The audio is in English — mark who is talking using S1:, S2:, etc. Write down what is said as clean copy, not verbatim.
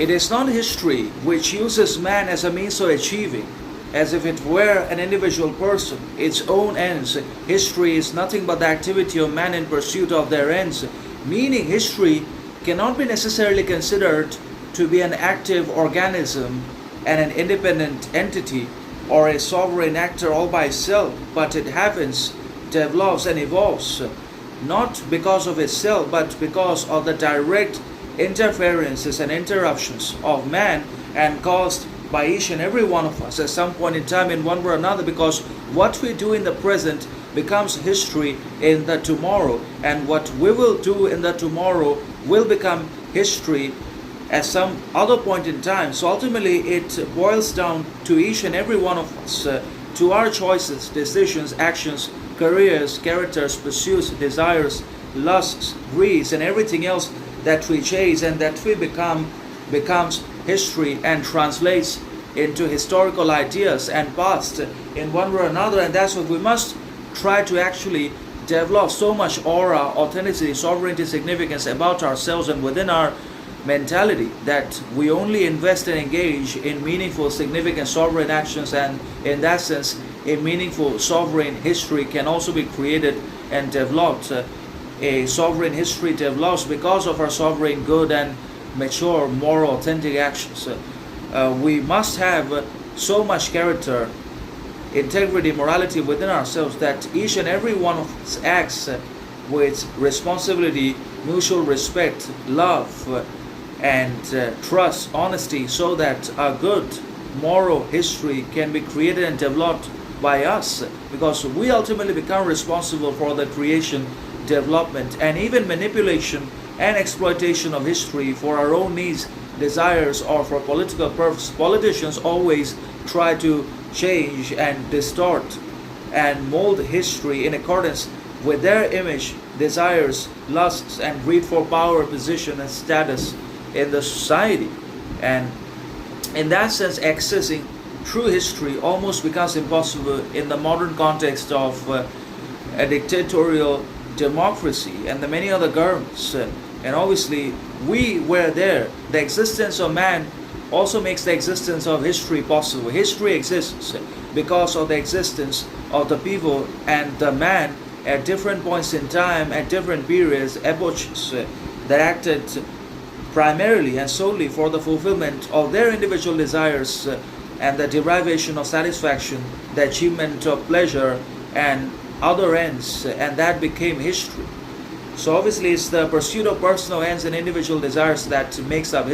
S1: It is not history which uses man as a means of achieving, as if it were an individual person, its own ends. History is nothing but the activity of man in pursuit of their ends, meaning history cannot be necessarily considered to be an active organism and an independent entity or a sovereign actor all by itself, but it happens, develops, and evolves not because of itself, but because of the direct interferences and interruptions of man and caused by each and every one of us at some point in time in one way or another, because what we do in the present becomes history in the tomorrow, and what we will do in the tomorrow will become history at some other point in time. So ultimately it boils down to each and every one of us, to our choices, decisions, actions, careers, characters, pursuits, desires, lusts, greeds, and everything else that we chase and that we becomes history and translates into historical ideas and past in one way or another. And that's what we must try to actually develop so much aura, authenticity, sovereignty, significance about ourselves and within our mentality, that we only invest and engage in meaningful, significant, sovereign actions, and in that sense a meaningful sovereign history can also be created and developed. A sovereign history develops because of our sovereign good and mature, moral, authentic actions. We must have so much character, integrity, morality within ourselves that each and every one of us acts with responsibility, mutual respect, love, and trust, honesty, so that a good moral history can be created and developed by us, because we ultimately become responsible for the creation, development, and even manipulation and exploitation of history for our own needs, desires, or for political purposes. Politicians always try to change and distort and mold history in accordance with their image, desires, lusts, and greed for power, position, and status in the society. And in that sense, accessing true history almost becomes impossible in the modern context of a dictatorial democracy and the many other governments. And obviously we were there. The existence of man also makes the existence of history possible. History exists because of the existence of the people and the man at different points in time, at different periods, epochs, that acted primarily and solely for the fulfillment of their individual desires and the derivation of satisfaction, the achievement of pleasure and other ends, and that became history. So obviously it's the pursuit of personal ends and individual desires that makes up